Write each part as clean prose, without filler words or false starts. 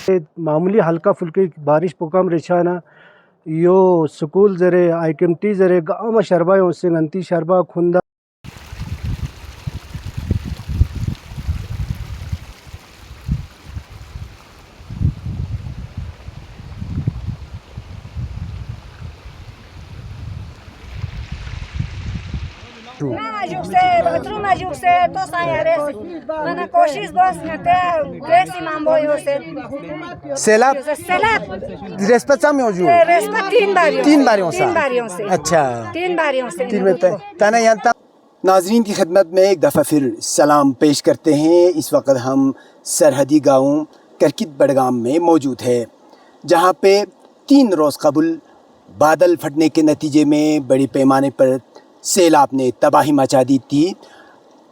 معمولی हल्का फुल्की बारिश पोकम रेछाना यो स्कूल जरे आईकेमटी जरे गाँव में शरबा यो से नंती शरबा खुंदा سیلاب رسپت میں موجود تین باریوں سے اچھا تانا یہاں ناظرین کی خدمت میں ایک دفعہ پھر سلام پیش کرتے ہیں. اس وقت ہم سرحدی گاؤں کرکت بڈگام میں موجود ہے جہاں پہ 3 روز قبل بادل پھٹنے کے نتیجے میں بڑی پیمانے پر سیلاب نے تباہی مچا دی تھی.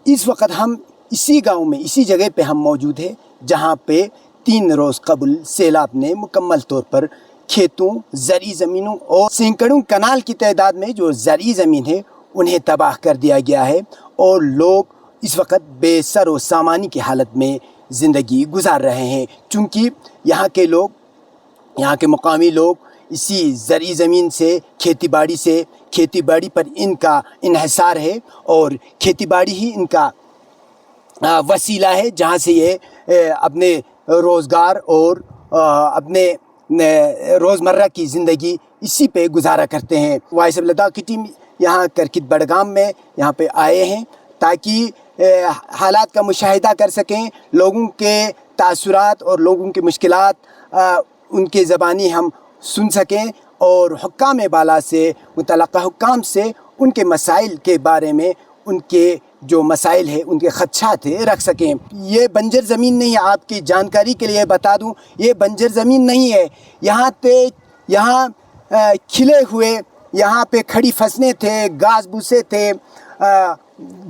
اس وقت ہم اسی گاؤں میں اسی جگہ پہ ہم موجود ہیں جہاں پہ 3 روز قبل سیلاب نے مکمل طور پر کھیتوں، زرعی زمینوں اور سینکڑوں کنال کی تعداد میں جو زرعی زمین ہے انہیں تباہ کر دیا گیا ہے اور لوگ اس وقت بے سر و سامانی کی حالت میں زندگی گزار رہے ہیں. چونکہ یہاں کے لوگ، یہاں کے مقامی لوگ اسی زرعی زمین سے کھیتی باڑی پر ان کا انحصار ہے اور کھیتی باڑی ہی ان کا وسیلہ ہے جہاں سے یہ اپنے روزگار اور اپنے روزمرہ کی زندگی اسی پہ گزارا کرتے ہیں. وائس آف لداخ کی ٹیم یہاں کرکت بڈگام میں یہاں پہ آئے ہیں تاکہ حالات کا مشاہدہ کر سکیں، لوگوں کے تاثرات اور لوگوں کی مشکلات ان کے زبانی ہم سن سکیں اور حکام بالا سے، متعلقہ حکام سے ان کے مسائل کے بارے میں، ان کے جو مسائل ہیں، ان کے خدشات ہیں رکھ سکیں. یہ بنجر زمین نہیں ہے، آپ کی جانکاری کے لیے بتا دوں یہ بنجر زمین نہیں ہے. یہاں کھلے ہوئے، یہاں پہ کھڑی فصلیں تھے، گھاس بھوسے تھے،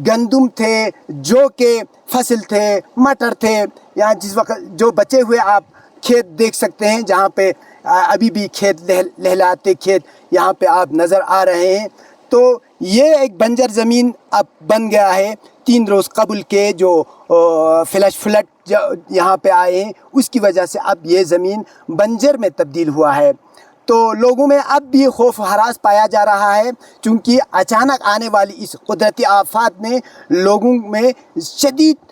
گندم تھے، جو کہ فصل تھے، مٹر تھے. یہاں جس وقت جو بچے ہوئے آپ کھیت دیکھ سکتے ہیں جہاں پہ ابھی بھی کھیت لہلاتے کھیت یہاں پہ آپ نظر آ رہے ہیں. تو یہ ایک بنجر زمین اب بن گیا ہے. 3 روز قبل کے جو فلش فلڈ یہاں پہ آئے ہیں اس کی وجہ سے اب یہ زمین بنجر میں تبدیل ہوا ہے. تو لوگوں میں اب بھی خوف و ہراس پایا جا رہا ہے چونکہ اچانک آنے والی اس قدرتی آفات نے لوگوں میں شدید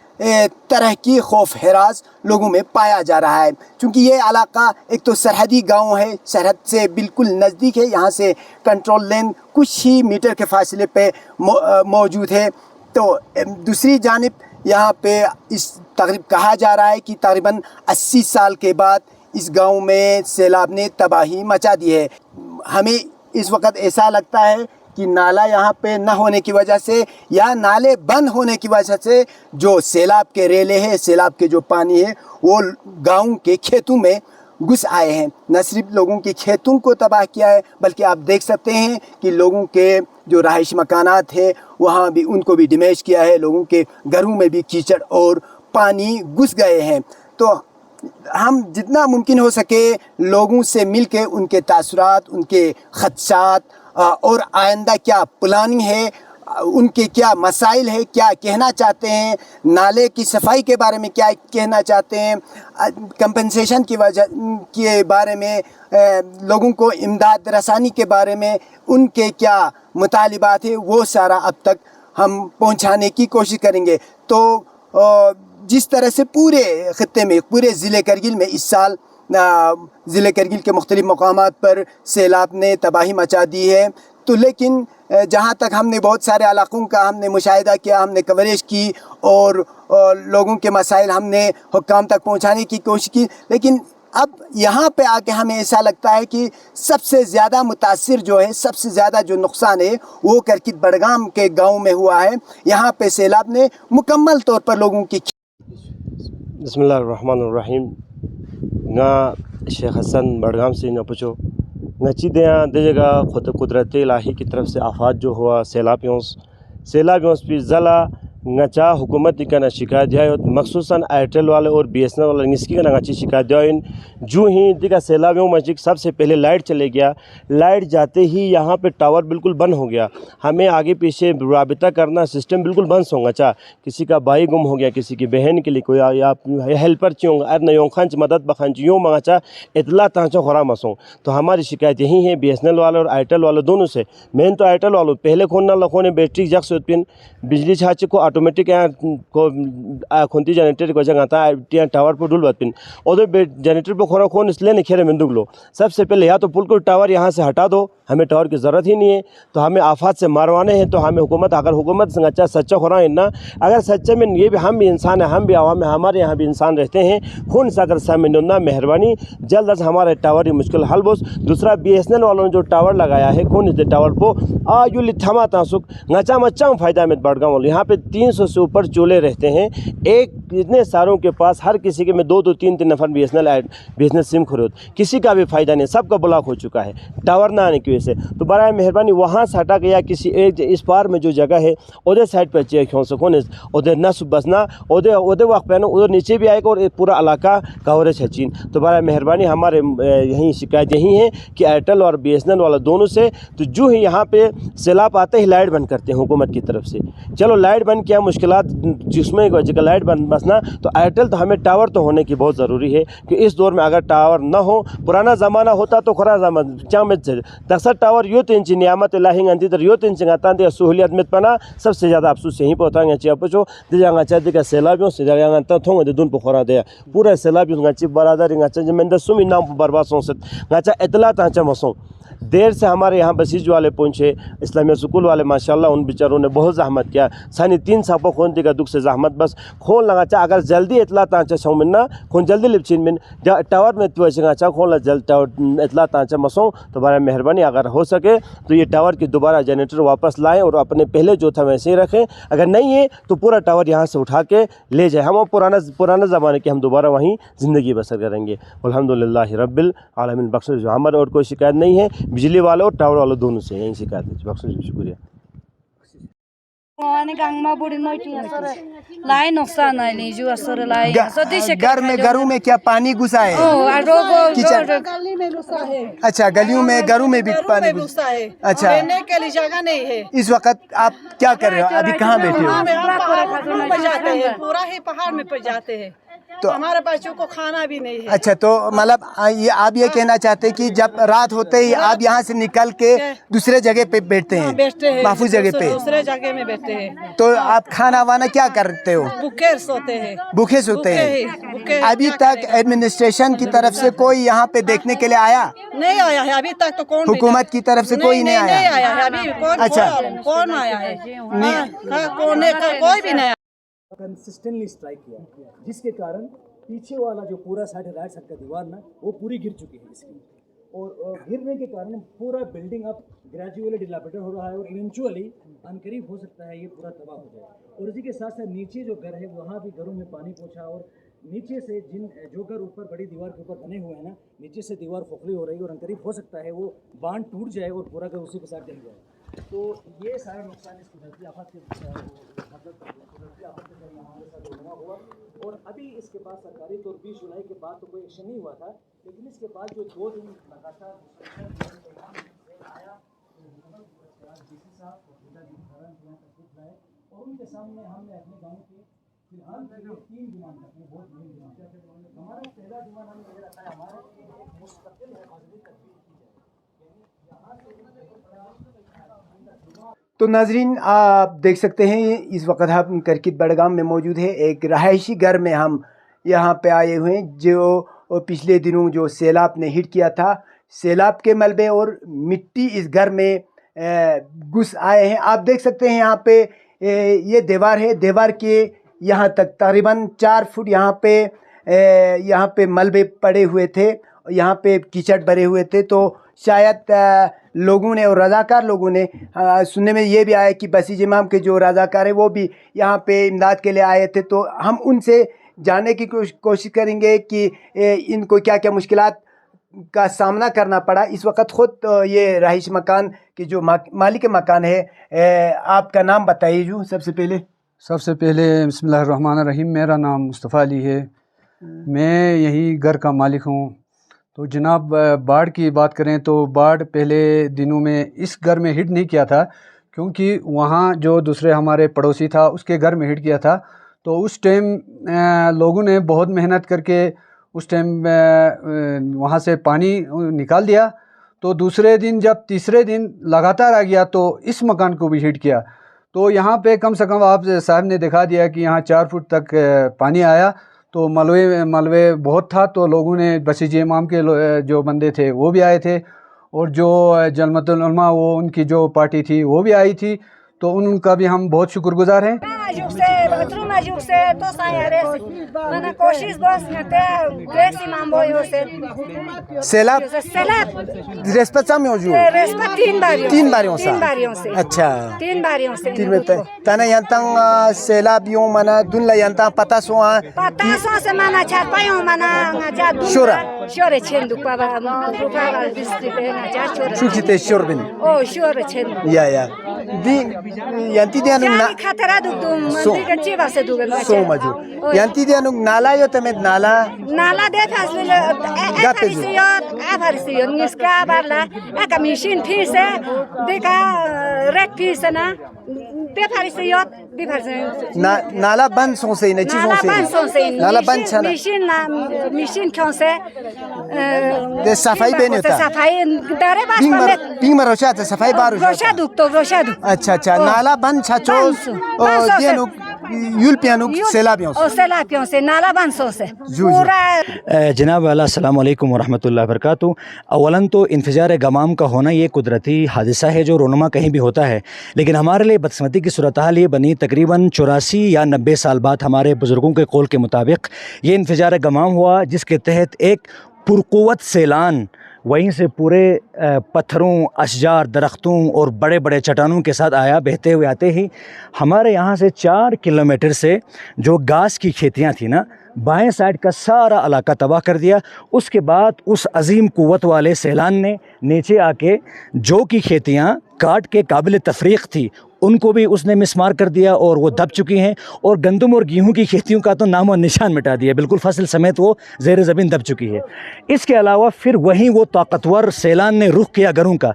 طرح کی خوف ہراس لوگوں میں پایا جا رہا ہے. چونکہ یہ علاقہ ایک تو سرحدی گاؤں ہے، سرحد سے بالکل نزدیک ہے، یہاں سے کنٹرول لین کچھ ہی میٹر کے فاصلے پہ موجود ہے. تو دوسری جانب یہاں پہ اس تقریب کہا جا رہا ہے کہ تقریباً 80 سال کے بعد اس گاؤں میں سیلاب نے تباہی مچا دی ہے. ہمیں اس وقت ایسا لگتا ہے کہ نالا یہاں پہ نہ ہونے کی وجہ سے یا نالے بند ہونے کی وجہ سے جو سیلاب کے ریلے ہیں، سیلاب کے جو پانی ہے وہ گاؤں کے کھیتوں میں گھس آئے ہیں. نہ صرف لوگوں کے کھیتوں کو تباہ کیا ہے بلکہ آپ دیکھ سکتے ہیں کہ لوگوں کے جو رہائشی مکانات ہیں وہاں بھی ان کو بھی ڈیمیج کیا ہے. لوگوں کے گھروں میں بھی کیچڑ اور پانی گھس گئے ہیں. تو ہم جتنا ممکن ہو سکے لوگوں سے مل کے ان کے تاثرات، ان کے خدشات اور آئندہ کیا پلاننگ ہے، ان کے کیا مسائل ہے، کیا کہنا چاہتے ہیں، نالے کی صفائی کے بارے میں کیا کہنا چاہتے ہیں، کمپنسیشن کی وجہ کے بارے میں، لوگوں کو امداد رسانی کے بارے میں ان کے کیا مطالبات ہیں، وہ سارا اب تک ہم پہنچانے کی کوشش کریں گے. تو جس طرح سے پورے خطے میں، پورے ضلع کرگل میں اس سال ضلع کرگل کے مختلف مقامات پر سیلاب نے تباہی مچا دی ہے، تو لیکن جہاں تک ہم نے بہت سارے علاقوں کا ہم نے مشاہدہ کیا، ہم نے کوریج کی اور لوگوں کے مسائل ہم نے حکام تک پہنچانے کی کوشش کی، لیکن اب یہاں پہ آ کے ہمیں ایسا لگتا ہے کہ سب سے زیادہ متاثر جو ہے، سب سے زیادہ جو نقصان ہے وہ کرکت بڈگام کے گاؤں میں ہوا ہے. یہاں پہ سیلاب نے مکمل طور پر لوگوں کی بسم اللہ الرحمن الرحیم. نا شیخ حسن بڈگام سے نہ پوچھو نچی دیا دے جگہ خود قدرت الہی کی طرف سے آفات جو ہوا سیلابیوں پہ ضلع ngcha hukumat ikana shikayat diya मखसूसन एयरटेल वाले और BSNL वाले इसकी का अच्छी शिकायत दिया इन जो ही दिखा सैलाबियों मस्जिद सबसे पहले लाइट चले गया, लाइट जाते ही यहाँ पे टावर बिल्कुल बंद हो गया, हमें आगे पीछे राबिता करना सिस्टम बिल्कुल बंद होगा। चा किसी का भाई गुम हो गया, किसी की बहन के लिए कोई या हेल्पर चाहिए अर नयों खंच मदद बखंच यूँ मंगाचा इतला तांचो खरा मसों। तो हमारी शिकायत यही है BSNL वाले और एयरटेल वाले दोनों से। मेन तो एयरटेल वालों पहले खोलना लखों ने बैटरी जग से पिन बिजली छाचे को ऑटोमेटिक को खुंती जनरेटर को जगह था टावर पर डुल पिन उधर जनरेटर पर खोरा खोन इसलिए नहीं खेरे मिंदुग लो। सबसे पहले या तो बिल्कुल टावर यहाँ से हटा दो, हमें टावर की ज़रूरत ही नहीं है। तो हमें आफात से मारवाने हैं तो हमें हुकूमत अगर हुकूमत से अच्छा सच्चा खोरा है ना, अगर सच्चे में ये भी हम भी इंसान हैं, हम भी आवाम में हमारे यहाँ भी इंसान रहते हैं, खून से अगर सामिना मेहरबानी जल्द अज हमारे टावर की मुश्किल हल बोस। दूसरा BSNL वालों ने जो टावर लगाया है खून इस टावर को आयुल थमा तासुक नचा मच्चा फ़ायदा में बड़गांव वालों यहाँ पे 300 से ऊपर चूल्हे रहते हैं। एक इतने सारों के पास हर किसी के में 2-2 3-3 नफर BSNL सिम खरीद, किसी का भी फ़ायदा नहीं, सबका ब्लॉक हो चुका है टावर ना आने की वजह से। तो बराए मेहरबानी वहाँ से हटा के या किसी एक इस पार में जो जगह है उधर साइड पर चेक क्यों सकोन उधर न बसना उधर उधर वक्त पे उधर नीचे भी आएगा और पूरा इलाका कवरेज है चीन। तो बराए मेहरबानी हमारे यहीं शिकायत यही है कि एयरटेल और BSNL वाला दोनों से तो जो ही यहाँ पे सैलाब आते ही लाइट बंद करते हैं हुकूमत की तरफ से। चलो लाइट बंद किया मुश्किलात जिसमें जगह लाइट बंद बसना तो एयरटेल तो हमें टावर तो होने की बहुत ज़रूरी है कि इस दौर में अगर टावर ना हो, पुराना ज़माना होता तो खुरा ज़माना चामत दक्सर टावर यो तीन नियामत लाहिंग अंति तर यो तीन चिंगाता दे सहूलियत में पना सबसे ज़्यादा अफसोस यहीं पर होता है। पचो दिजांगा चाहते का सैलाबियों से जगह थोंग दे दून पोखरा दे पूरा सैलाबियों गाची बरादर गाचा जमेंदा सुमी नाम बर्बाद सोच गाचा इतला तांचा मसों। देर से हमारे यहाँ बसीज वाले पहुँचे, इस्लामिया स्कूल वाले माशाल्लाह उन बेचारों ने बहुत जहमत किया, सानी 3 सापों खोन दिगा दुख से जहमत बस खोन लगा चा अगर जल्दी इतला तांचा छो मिलना खोन जल्दी लिपचिन मिन टावर में तो चा खोन जल्द टावर इतला तांचा मसों। तो बड़ा मेहरबानी अगर हो सके तो ये टावर की दोबारा जनरेटर वापस लाएँ और अपने पहले जो था वैसे ही रखें, अगर नहीं है तो पूरा टावर यहाँ से उठा के ले जाए, हम पुराना ज़माने के हम दोबारा वहीं ज़िंदगी बसर करेंगे। अल्हम्दुलिल्लाह रब्बिल आलमीन। बख्शिश हमारे और कोई शिकायत नहीं है, बिजली वालों और टावर वालों दोनों से यही शिकायत है। बख्शिश शुक्रिया। घरों में क्या पानी घुसा है? गली में घुसा है। अच्छा गलियों में घरों में भी पानी घुसा है। अच्छा रहने के लिए जगह नहीं है। इस वक्त आप क्या कर रहे हो? अभी कहाँ बैठे हो? पहाड़ पर जाते हैं, पूरा ही पहाड़ में पर जाते हैं तो हमारे बच्चों को खाना भी नहीं है। अच्छा तो मतलब आप ये कहना चाहते हैं कि जब रात होते ही आप यहाँ से निकल के दूसरे जगह पे बैठते हैं? बैठते हैं महफूज जगह पे दूसरे जगह में बैठते हैं। तो आप खाना वाना क्या करते हो? भूखे सोते हैं। भूखे सोते हैं। अभी तक एडमिनिस्ट्रेशन की तरफ से कोई यहाँ पे देखने के लिए आया? नहीं आया है अभी तक। तो कौन हुकूमत की तरफ से कोई नहीं आया? नहीं आया है अभी। अच्छा कौन आया है? कोई भी नहीं। कंसिस्टेंटली स्ट्राइक किया जिसके कारण पीछे वाला जो पूरा साइड है राइट साइड का दीवार ना वो पूरी गिर चुकी है इसकी, और गिरने के कारण पूरा बिल्डिंग अब ग्रेजुअली डिलापिडेटेड हो रहा है और इवेंचुअली अनकरीब हो सकता है ये पूरा तबाह हो जाए। और इसी के साथ साथ नीचे जो घर है वहाँ भी घरों में पानी पहुँचा और नीचे से जो घर ऊपर बड़ी दीवार के ऊपर बने हुए हैं ना, नीचे से दीवार खोखली हो रही है और अनकरीब हो सकता है वो बांध टूट जाए और पूरा घर उसी के साथ जल जाए। तो ये सारा नुकसान इस कुदरती आफत के हमारे साथ हुआ। और अभी इसके बाद सरकारी तौर 20 जुलाई के बाद तो कोई एक्शन नहीं हुआ था, लेकिन इसके बाद जो 2 दिन लगातार आया डीसी साहब और उनके सामने हमने अपने गाँव के फिलहाल 3 डिमांड रखी, बहुत बड़ी डिमांड। हमारा पहला डिमांड हमने ये रखा है हमारा मुस्तकिल हाजिरी तकमील की जाए, यहाँ से तो नाजरीन आप देख सकते हैं इस वक्त हम करकित बड़गाम में मौजूद है। एक रहायशी घर में हम यहाँ पे आए हुए हैं जो पिछले दिनों जो सैलाब ने हिट किया था, सैलाब के मलबे और मिट्टी इस घर में घुस आए हैं। आप देख सकते हैं यहाँ पे ये दीवार है, दीवार के यहाँ तक तकरीबन 4 फुट यहाँ पे मलबे पड़े हुए थे, यहाँ पे कीचड़ भरे हुए थे। तो शायद लोगों ने और रज़ाकार लोगों ने सुनने में ये भी आया कि बसीज इमाम के जो रज़ाकार है वो भी यहाँ पे इमदाद के लिए आए थे। तो हम उनसे जानने की कोशिश करेंगे कि इनको क्या क्या मुश्किलात का सामना करना पड़ा। इस वक्त ख़ुद ये रहाइश मकान की जो मालिक मकान है, आपका नाम बताइए जो सबसे पहले। سب سے پہلے بسم اللہ الرحمن الرحیم، میرا نام مصطفیٰ علی ہے، میں یہی گھر کا مالک ہوں۔ تو جناب باڑھ کی بات کریں تو باڑھ پہلے دنوں میں اس گھر میں ہٹ نہیں کیا تھا، کیونکہ وہاں جو دوسرے ہمارے پڑوسی تھا اس کے گھر میں ہٹ کیا تھا۔ تو اس ٹائم لوگوں نے بہت محنت کر کے اس ٹائم وہاں سے پانی نکال دیا۔ تو دوسرے دن جب تیسرے دن لگاتار آ گیا تو اس مکان کو بھی ہٹ کیا۔ تو یہاں پہ کم سے کم آپ صاحب نے دکھا دیا کہ یہاں 4 فٹ تک پانی آیا، تو ملبے بہت تھا۔ تو لوگوں نے بسیج امام کے جو بندے تھے وہ بھی آئے تھے، اور جو جلمت العلماء وہ ان کی جو پارٹی تھی وہ بھی آئی تھی، تو ان کا بھی ہم بہت شکر گزار ہیں۔ سیلاب رسپت میں موجود 3 باریوں سے اچھا 3 باریوں سے تانا ینتang سیلاب yung mana dun la yantang pataso se mana chapayo mana ngaja dun Shura. shore chendu paba district ngaja shore Shukite shorbin oh shore chendu ya di yanti dia nung yani khatara dum diga chiba se duga so maju yanti dia nung nala yo temet nala nala de fasle aparisiyo niska barla aka mishin pise deka red pise na de farisiyo de farisiyo nala ban son se ne chizon se nala ban chana mishin konse de safai beneta safai dare bas ping marosha te safai baro roshadu अच्छा अच्छा नाला बन छाचोस दियानु यूरोपियनु सेलाबियों से नाला बंसो से पूरा जनाब वाला अस्सलाम वालेकुम वरहमतुल्लाहि वबरकातुहू। अवलन तो इंफजार गमाम का होना ये कुदरती हादसा है जो रोनुमा कहीं भी होता है, लेकिन हमारे लिए बदकिस्मती की सूरत हाल ये बनी तकरीबन 84 या 90 साल बाद हमारे बुज़ुर्गों के कौल के मुताबिक ये इंफजार गमाम हुआ, जिसके तहत एक पुरक़ुव्वत सैलान वहीं से पूरे पत्थरों, अशजार, दरख्तों और बड़े बड़े चट्टानों के साथ आया। बहते हुए आते ही हमारे यहाँ से 4 किलोमीटर से जो घास की खेतियाँ थी ना, बाएं साइड का सारा इलाका तबाह कर दिया। उसके बाद उस अजीम कुव्वत वाले सैलान ने नीचे आके जो की खेतियाँ काट के काबिल तफरीक थी उनको भी उसने मिसमार कर दिया और वो दब चुकी हैं, और गंदम और गेहूं की खेतियों का तो नामो निशान मिटा दिया, बिल्कुल फसल समेत वो ज़ेर ज़मीन दब चुकी है। इसके अलावा फिर वहीं वो ताकतवर सैलान ने रुख किया घरों का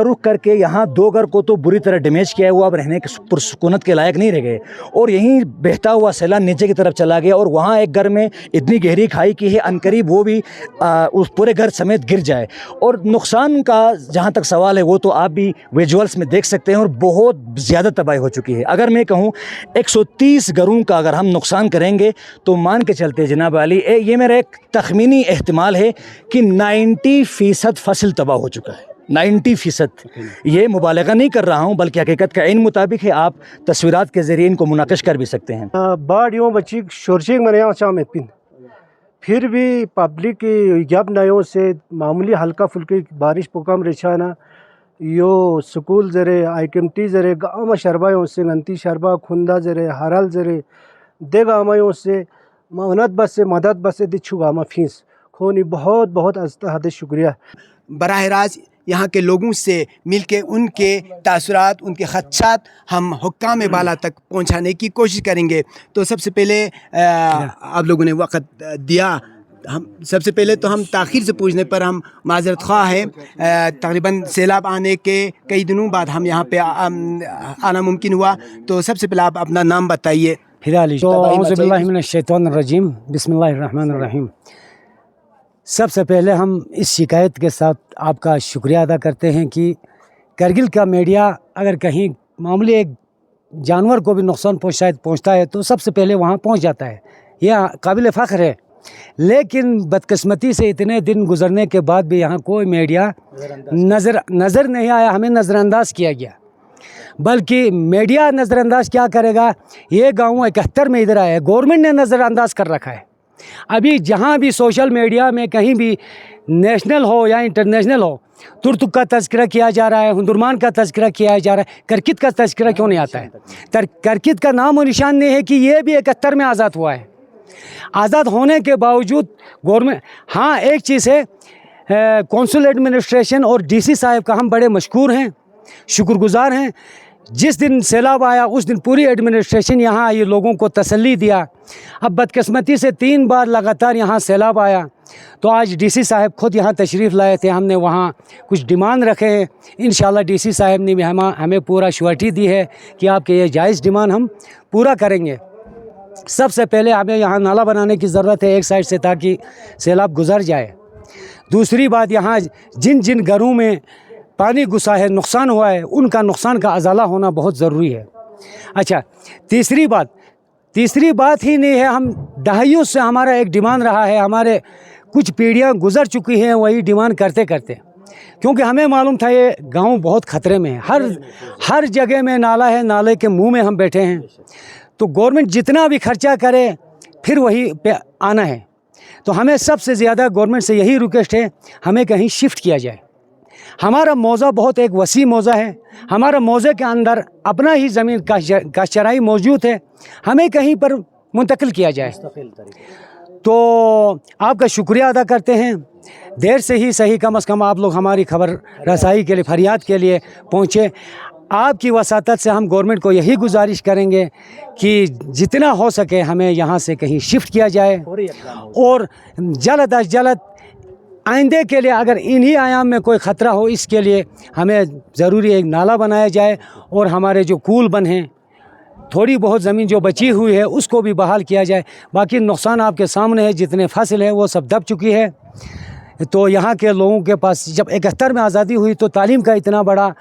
रुख करके यहाँ 2 घर को तो बुरी तरह डैमेज किया हुआ, अब रहने के पुरसुकूनत के लायक नहीं रह गए, और यहीं बहता हुआ सैलान नीचे की तरफ चला गया, और वहाँ एक घर में इतनी गहरी खाई की है अनकरीब वो भी उस पूरे घर समेत गिर जाए। और नुकसान का जहाँ तक सवाल है वो तो आप भी विजुअल्स में देख सकते हैं, और बहुत ज़्यादा तबाही हो चुकी है। अगर मैं कहूँ 130 घरों का अगर हम नुकसान करेंगे तो मान के चलते जनाब अली, ये मेरा एक तखमीनी एहतिमाल है कि 90% फसल तबाह हो चुका है। 90%, ये मुबालगा नहीं कर रहा हूँ बल्कि हकीकत का इन मुताबिक है। आप तस्वीरात के ज़रिए इनको मुनाकिश कर भी सकते हैं। बाढ़ यूँ बची शोरशिंग मने में पिन, फिर भी पब्लिक की जब नयों से मामूली हल्का फुल्की बारिश पुकम रिछाना यो स्कूल ज़रे आइकमटी ज़रे गाँव शरबायों से नंती शरबा खुंदा ज़रे हरल ज़रे दे गाँवों से मौनत बस से मदद बस से दिच्छू गामा फीस खोनी बहुत बहुत हद शुक्रिया। बराह रास्त यहाँ के लोगों से मिलके उनके तासुरात, उनके खदशात हम हुक्काम बाला तक पहुँचाने की कोशिश करेंगे। तो सबसे पहले आप लोगों ने वक़्त दिया, हम सबसे पहले तो हम ताख़ीर से पूछने पर हम माज़रत ख़्वाह हैं। तकरीबन सैलाब आने के कई दिनों बाद हम यहाँ पे आना मुमकिन हुआ। तो सबसे पहले आप अपना नाम बताइए। औज़ुबिल्लाहिमिनश्शैतानिर्रजीम, बिस्मिल्लाहिर्रहमानिर्रहीम। सबसे पहले हम इस शिकायत के साथ आपका शुक्रिया अदा करते हैं कि करगिल का मीडिया अगर कहीं मामूली एक जानवर को भी नुकसान पहुँचता है तो सबसे पहले वहाँ पहुँच जाता है, यह काबिल फ़ख्र है। लेकिन बदकिस्मती से इतने दिन गुजरने के बाद भी यहाँ कोई मीडिया नज़र नहीं आया, हमें नज़रअंदाज किया गया। बल्कि मीडिया नज़रअंदाज क्या करेगा, ये गाँव 71 में इधर आया है, गवर्नमेंट ने नज़रअंदाज कर रखा है। अभी जहाँ भी सोशल मीडिया में कहीं भी नेशनल हो या इंटरनेशनल हो, तुर्तुक का तज़किरा किया जा रहा है, हुंदुरमान का तज़किरा किया जा रहा है, करकित का तज़किरा क्यों नहीं आता है? करकित का नाम और निशान नहीं है कि ये भी 71 में आज़ाद हुआ है। आज़ाद होने के बावजूद गवर्नमेंट, हाँ एक चीज़ है, कौंसल एडमिनिस्ट्रेशन और डीसी साहब का हम बड़े मशकूर हैं, शुक्रगुज़ार हैं जिस दिन सैलाब आया उस दिन पूरी एडमिनिस्ट्रेशन यहाँ आई, लोगों को तसल्ली दिया। अब बदकिस्मती से 3 बार लगातार यहाँ सैलाब आया, तो आज डीसी साहब खुद यहाँ तशरीफ़ लाए थे। हमने वहाँ कुछ डिमांड रखे हैं, इंशाल्लाह डीसी साहब ने भी हमें पूरा श्योरिटी दी है कि आपके ये जायज़ डिमांड हम पूरा करेंगे। सबसे पहले हमें यहाँ नाला बनाने की ज़रूरत है एक साइड से, ताकि सैलाब गुजर जाए। दूसरी बात, यहाँ जिन जिन घरों में पानी घुसा है, नुकसान हुआ है, उनका नुकसान का अजाला होना बहुत ज़रूरी है। अच्छा, तीसरी बात ही नहीं है, हम दहाइयों से हमारा एक डिमांड रहा है, हमारे कुछ पीढ़ियाँ गुजर चुकी हैं वही डिमांड करते करते, क्योंकि हमें मालूम था ये गांव बहुत ख़तरे में है, हर जगह में नाला है, नाले के मुंह में हम बैठे हैं। तो गवर्नमेंट जितना भी खर्चा करे फिर वही पे आना है। तो हमें सबसे ज़्यादा गवर्नमेंट से यही रिक्वेस्ट है, हमें कहीं शिफ्ट किया जाए। हमारा मौज़ा बहुत एक वसी मौज़ा है, हमारा मौज़े के अंदर अपना ही ज़मीन का चराई मौजूद है, हमें कहीं पर मुंतकिल किया जाए। तो आपका शुक्रिया अदा करते हैं, देर से ही सही, कम से कम आप लोग हमारी खबर रसाई के लिए, फरियाद के लिए पहुँचे। आपकी वसातत से हम गवर्नमेंट को यही गुजारिश करेंगे कि जितना हो सके हमें यहाँ से कहीं शिफ्ट किया जाए, और जल्द अज जल्द आइंदे के लिए अगर इन्हीं आयाम में कोई ख़तरा हो, इसके लिए हमें ज़रूरी एक नाला बनाया जाए, और हमारे जो कूल बन हैं, थोड़ी बहुत ज़मीन जो बची हुई है उसको भी बहाल किया जाए। बाकी नुकसान आपके सामने है, जितने फसल है वो सब दब चुकी है। तो यहाँ के लोगों के पास जब 71 में आज़ादी हुई तो तालीम का इतना बड़ा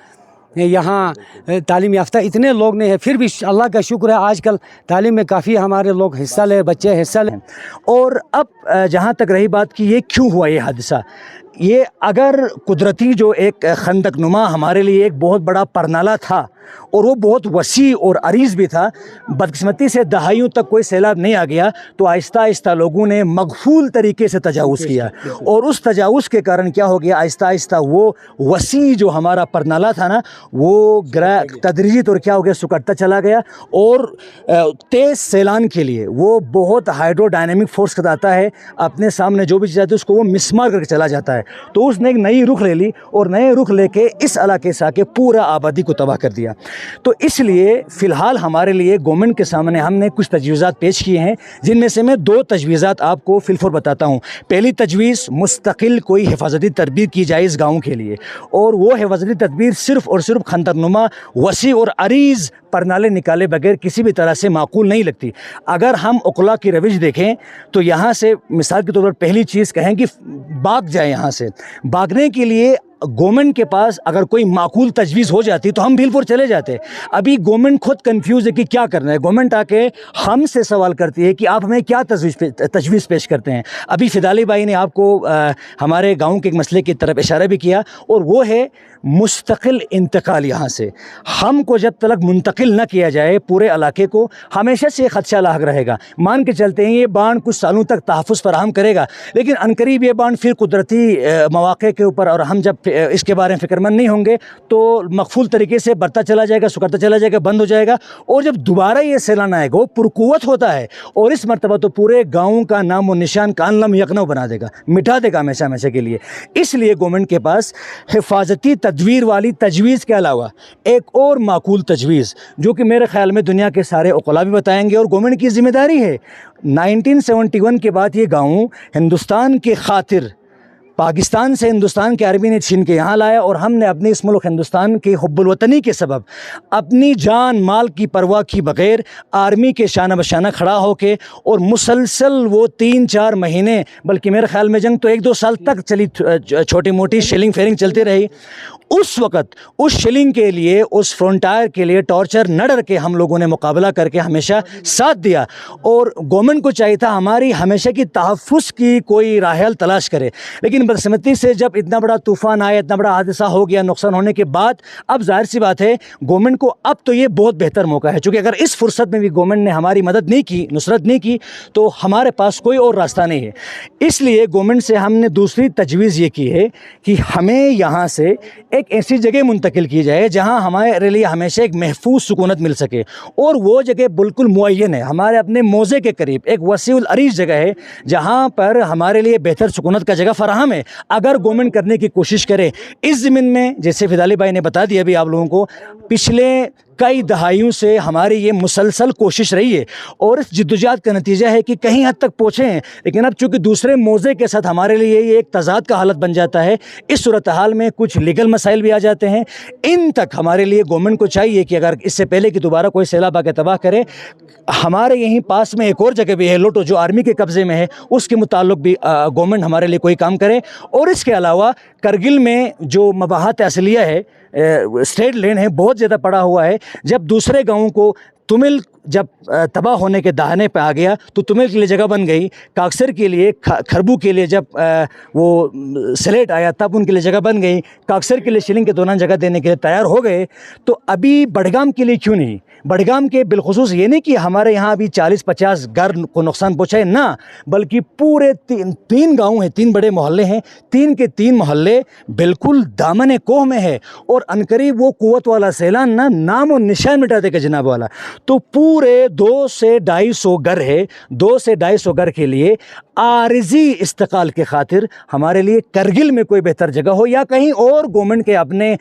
यहाँ तालीम याफ्ता इतने लोग नहीं है, फिर भी अल्लाह का शुक्र है आजकल तालीम में काफ़ी हमारे लोग हिस्सा ले, बच्चे हिस्सा ले। और अब जहाँ तक रही बात कि ये क्यों हुआ ये हादसा, ये अगर कुदरती जो एक खंदकनुमा हमारे लिए एक बहुत बड़ा परनाला था, और वो बहुत वसी और अरीज़ भी था, बदकिस्मती से दहाइयों तक कोई सैलाब नहीं आ गया, तो आहिस्ता आहिस्ता लोगों ने मगफूल तरीके से तजावुज़ किया, और उस तजावुज़ के कारण क्या हो गया, आहिस्ता आहिस्ता वो वसी जो हमारा परनाला था ना, वो तदरीजी तौर क्या हो गया, सुकड़ता चला गया। और तेज़ सैलान के लिए वो बहुत हाइड्रोडायनेमिक फोर्स बताता है, अपने सामने जो भी चीज़ आती है उसको वो मिसमार करके चला जाता है। तो उसने एक नई रुख ले ली, और नए रुख लेके इस इलाके से आके पूरा आबादी को तबाह कर दिया। तो इसलिए फ़िलहाल हमारे लिए गवर्नमेंट के सामने हमने कुछ तजवीज़ात पेश किए हैं, जिनमें से मैं 2 तजवीज़ात आपको फिलफोर बताता हूँ। पहली तजवीज़, मुस्तकिल कोई हिफाजती तदबीर की जाए इस गाँव के लिए, और वो हिफाजती तदबीर सिर्फ़ और सिर्फ खंदकनुमा वसी और अरीज़ परनाले निकाले बगैर किसी भी तरह से माकूल नहीं लगती। अगर हम उकला की रविश देखें तो यहाँ से मिसाल के तौर पर पहली चीज़ कहें कि भाग जाए, यहाँ से भागने के लिए गवर्नमेंट के पास अगर कोई माकूल तजवीज़ हो जाती तो हम बिल्कुल चले जाते। अभी गवर्नमेंट खुद कंफ्यूज है कि क्या करना है। गवर्नमेंट आके हमसे सवाल करती है कि आप हमें क्या तजवीज़ पेश करते हैं। अभी फिदाली भाई ने आपको हमारे गांव के एक मसले की तरफ इशारा भी किया, और वो है मुस्तकिल इंतकाल। यहाँ से हमको जब तक मुंतकिल न किया जाए पूरे इलाके को, हमेशा से खदशा लाक रहेगा। मान के चलते हैं ये बांध कुछ सालों तक तहफ़्फ़ुज़ फराहम करेगा, लेकिन अनकरीब ये बांध फिर कुदरती मौक़े के ऊपर, और हम जब इसके बारे में फ़िक्रमंद नहीं होंगे तो मकफूल तरीके से बढ़ता चला जाएगा, सुकड़ता चला जाएगा, बंद हो जाएगा। और जब दोबारा ये सैलान आएगा वो पुरकुवत होता है, और इस मरतबा तो पूरे गाँव का नाम और निशान कानलम यकनौ बना देगा, मिटा देगा हमेशा हमेशा के लिए। इसलिए गवर्नमेंट के पास हिफाजती तदवीर वाली तजवीज़ के अलावा एक और माकूल तजवीज़, जो कि मेरे ख़्याल में दुनिया के सारे उक़ला भी बताएंगे और गवर्नमेंट की ज़िम्मेदारी है। 1971 के बाद ये गाँव हिंदुस्तान के खातिर पाकिस्तान से हिंदुस्तान के आर्मी ने छीन के यहाँ लाया, और हमने अपने इस मुल्क हिंदुस्तान के हुब्बुल वतनी के सबब अपनी जान माल की परवाह की बग़ैर आर्मी के शाना बशाना खड़ा होके, और मुसलसल वो 3-4 महीने, बल्कि मेरे ख़्याल में जंग तो 1-2 साल तक चली, छोटी मोटी शेलिंग फेरिंग चलती रही। उस वक़्त उस शेलिंग के लिए, उस फ्रंटायर के लिए टॉर्चर न डर के हम लोगों ने मुकाबला करके हमेशा साथ दिया, और गवर्नमेंट को चाहिए था हमारी हमेशा की तहफ़्फ़ुज़ की कोई राहल तलाश करे। लेकिन बदकिस्मती से जब इतना बड़ा तूफ़ान आया, इतना बड़ा हादसा हो गया, नुकसान होने के बाद अब ज़ाहिर सी बात है गवर्नमेंट को अब तो ये बहुत बेहतर मौका है, चूँकि अगर इस फुर्सत में भी गवर्नमेंट ने हमारी मदद नहीं की, नुसरत नहीं की, तो हमारे पास कोई और रास्ता नहीं है। इसलिए गवर्नमेंट से हमने दूसरी तजवीज़ ये की है कि हमें यहाँ से एक ऐसी जगह मुंतकिल की जाए जहाँ हमारे लिए हमेशा एक महफूज सुकूनत मिल सके, और वो जगह बिल्कुल मुअय्यन है, हमारे अपने मौज़े के करीब एक वसीउल अरीज़ जगह है, जहाँ पर हमारे लिए बेहतर सुकूनत का जगह फराहम है। अगर गवर्नमेंट करने की कोशिश करे इस ज़मीन में, जैसे फिदाली भाई ने बता दिया अभी आप लोगों को, पिछले कई दहाइयों से हमारी ये मुसलसल कोशिश रही है और इस जद्दोजहद का नतीजा है कि कहीं हद तक पहुँचे हैं, लेकिन अब चूँकि दूसरे मौज़े के साथ हमारे लिए ये एक तज़ाद का हालत बन जाता है। इस सूरत हाल में कुछ लीगल मसाइल भी आ जाते हैं। इन तक हमारे लिए गवर्नमेंट को चाहिए कि अगर इससे पहले कि दोबारा कोई सैलाब आके तबाह करे, हमारे यहीं पास में एक और जगह भी है लोटो जो आर्मी के कब्ज़े में है, उसके मुताल्लिक भी गवर्नमेंट हमारे लिए कोई काम करे। और इसके अलावा करगिल में जो मबाहत असलिया है, स्टेट लैंड है, बहुत ज़्यादा पड़ा हुआ है। जब दूसरे गाँवों को तुमिल जब तबाह होने के दाहने पे आ गया तो तुमिल के लिए जगह बन गई, काकसर के लिए, खरबू के लिए जब वो सलेट आया तब उनके लिए जगह बन गई, काकसर के लिए शिलिंग के दौरान जगह देने के लिए तैयार हो गए। तो अभी बडगाम के लिए क्यों नहीं? बडगाम के बिलखुसूस ये नहीं कि हमारे यहाँ अभी 40-50 घर को नुकसान पहुँचाए ना, बल्कि पूरे तीन गाँव हैं, 3 बड़े मोहल्ले हैं, 3 के 3 मोहल्ले बिल्कुल दामन कोह में है और अनकरीब वो कुव्वत वाला सैलान ना नाम और निशान मिटा देगा जनाब वाला। तो पूरे 200 से 250 घर है, 200 से 250 घर के लिए आरिजी इस्तेकाल के खातिर हमारे लिए करगिल में कोई बेहतर जगह हो या कहीं और गवर्नमेंट के अपने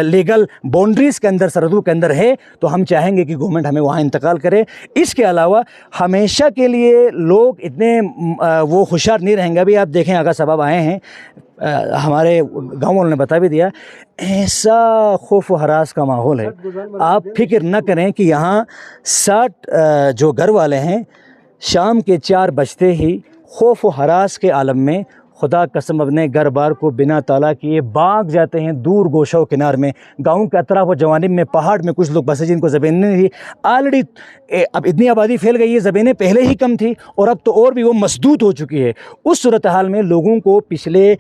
लीगल बाउंड्रीज़ के अंदर, सरहदों के अंदर है, तो हम चाहेंगे कि गवर्नमेंट हमें वहाँ इंतकाल करे। इसके अलावा हमेशा के लिए लोग इतने वो होशियार नहीं रहेंगे। अभी आप देखें आगा साहब आए हैं, हमारे गाँव वालों ने बता भी दिया, ऐसा खौफ व हरास का माहौल है। आप फिक्र न करें कि यहाँ 60 जो घर वाले हैं शाम के 4 बजते ही खौफ व हरास के आलम में खुदा कसम अपने घर बार को बिना ताला किए भाग जाते हैं दूर गोशा किनार में। गाँव के अतराफ व जवानिब में, पहाड़ में कुछ लोग बसे जिनको ज़मीनें नहीं थी। ऑलरेडी अब इतनी आबादी फैल गई है, ज़मीनें पहले ही कम थी और अब तो और भी वो मसदूद हो चुकी है। उस सूरत हाल में लोगों को पिछले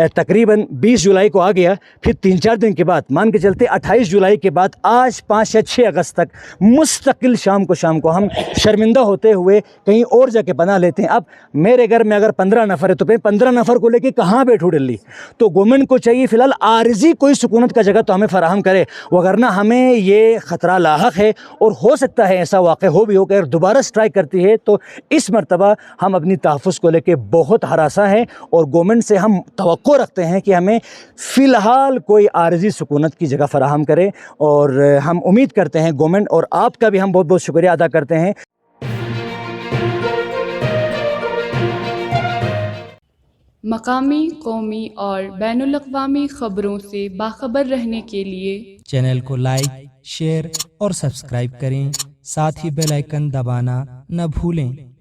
तकरीबन 20 जुलाई को आ गया, फिर 3-4 दिन के बाद मान के चलते 28 जुलाई के बाद आज 5 या 6 अगस्त तक मुस्तकिल शाम को हम शर्मिंदा होते हुए कहीं और जाके पनाह लेते हैं। अब मेरे घर में अगर 15 नफ़र है तो मैं 15 नफ़र को लेके कहाँ बैठूँ दिल्ली? तो गवर्नमेंट को चाहिए फ़िलहाल आर्जी कोई सुकूनत का जगह तो हमें फराहम करे, वगरना हमें ये ख़तरा लाहक है और हो सकता है ऐसा वाक़ हो भी हो कि अगर दोबारा स्ट्राइक करती है तो इस मरतबा हम अपनी तहफ़्फ़ुज़ को लेके बहुत हरासा हैं और गवर्नमेंट से हम तवक्को रखते हैं कि हमें फ़िलहाल कोई आर्जी सुकूनत की जगह फराहम करे। और हम उम्मीद करते हैं गवर्नमेंट और आपका भी हम बहुत बहुत शुक्रिया अदा करते हैं। मकामी, कौमी और बैनुल-अक़वामी ख़बरों से बाखबर रहने के लिए चैनल को लाइक, शेयर और सब्सक्राइब करें, साथ ही बेल आइकन दबाना न भूलें।